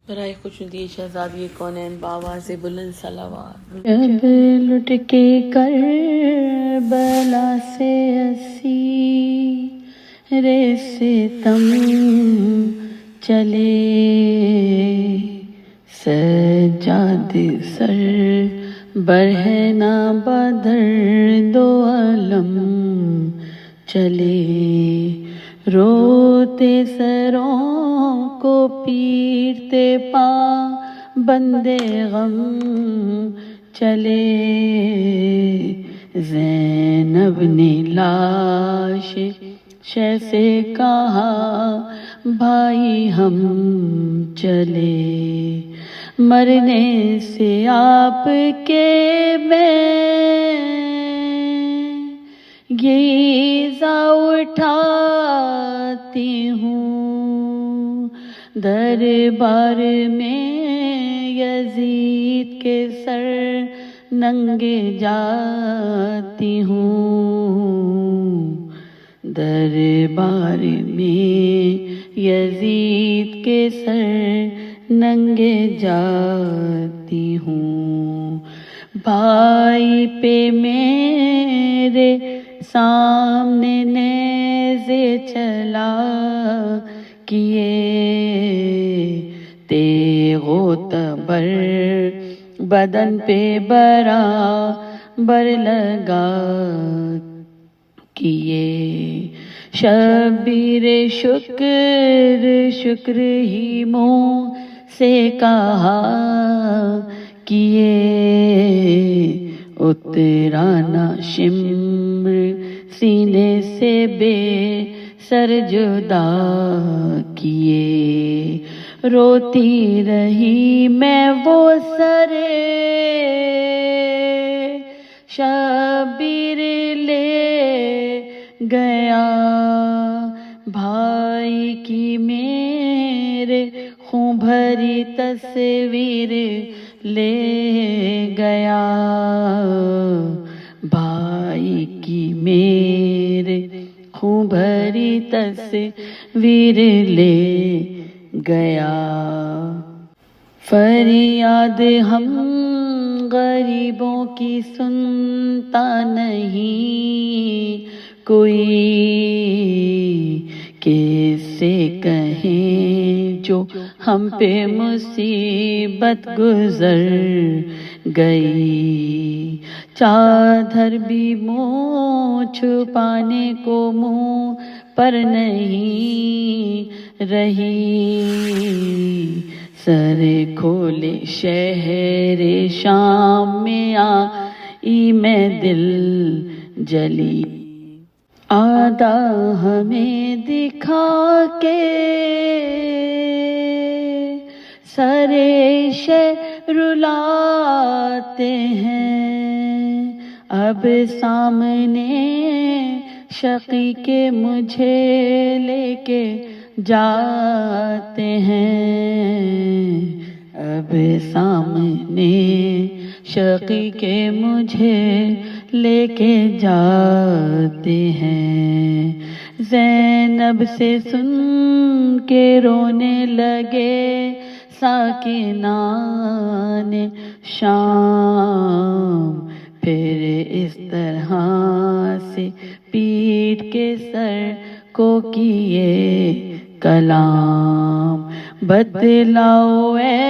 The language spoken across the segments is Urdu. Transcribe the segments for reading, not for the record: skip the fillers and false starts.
برائے خوشنودی شہزادی کونین بآواز بلند صلوات۔ جب لٹ کے کربلا سے اسیر ستم چلے، سجاد سر برہنہ بدر دو علم چلے، روتے سروں کو پیٹتے پا بندے غم چلے، زینب نے لاش شہ سے کہا بھائی ہم چلے، مرنے سے آپ کے میں یہ ایذا اٹھاتی ہوں، دربار میں یزید کے سر ننگے جاتی ہوں، دربار میں یزید کے سر ننگے جاتی ہوں، بھائی پہ میرے سامنے نیزے چلا کیے، تیغ و تبر بدن پہ برابر لگا کیے، شبیر شکر ہی منہ سے کہا کیے، اترانا شمر سینے سے بے سر جدا کیے، روتی رہی میں وہ سرے شبیر لے گیا، بھائی کی میرے خون بھری تصویر لے گیا، بھائی کی میرے خون بھری تصویر لے گیا، فریاد ہم غریبوں کی سنتا نہیں کوئی، کس سے کہیں جو ہم پہ مصیبت گزر گئی، چادر بھی منہ چھپانے کو منہ پر نہیں رہی، سر کھولے شہر شام میں آئی میں دل جلی، آدھا ہمیں دکھا کے سرے شہ رلاتے ہیں، اب سامنے شقی کے مجھے لے کے جاتے ہیں، اب سامنے شقی کے مجھے لے کے جاتے ہیں، زینب سے سن کے رونے لگے ساکنان شام، پھر اس طرح سے پیٹ کے سر کو کیے کلام، بتلاؤ اے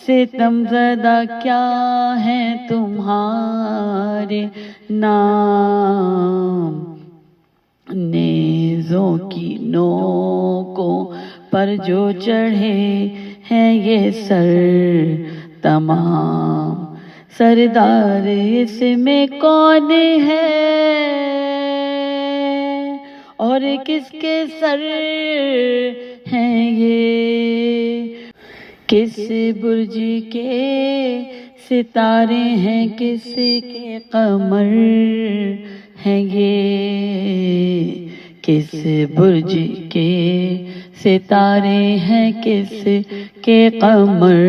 ستم زدہ کیا ہیں تمہارے نام، نیزوں کی نوکوں پر جو چڑھے ہیں یہ سر تمام، سردار اس میں کون ہے اور کس کے سر ہیں یہ، کس برج کے ستارے ہیں کس کے قمر ہیں یہ، کس برج کے ستارے ہیں کس کے قمر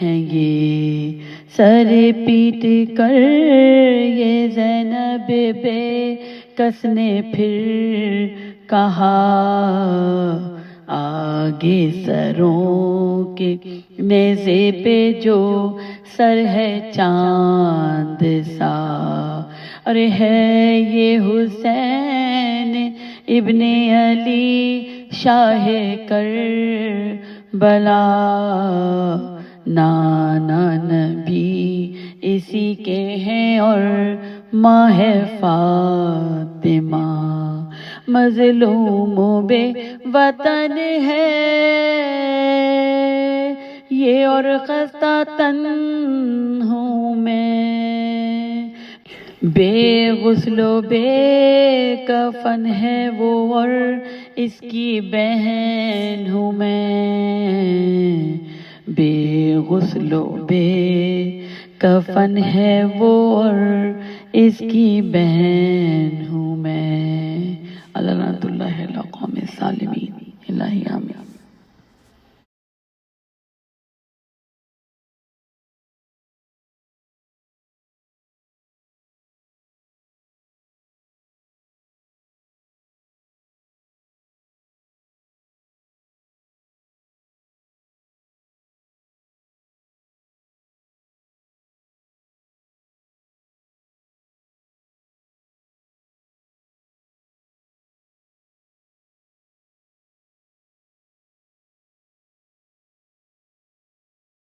ہیں یہ، سر پیٹ کر یہ زینب بے کس نے پھر کہا آگے سروں کے نیزے پہ جو سر ہے چاند سا، ارے ہے یہ حسین ابن علی شاہ کربلا، نانا نبی اسی کے ہیں اور ماں ہے فاطمہ، مظلوم و بے وطن ہے یہ اور خستہ تن ہوں میں، بے غسل و بے کفن ہے وہ اور اس کی بہن ہوں میں، بے غسل و بے کفن ہے وہ اور اس کی بہن ہوں میں۔ اللہ لعنت اللہ علی القوم الظالمین۔ الہی آمین۔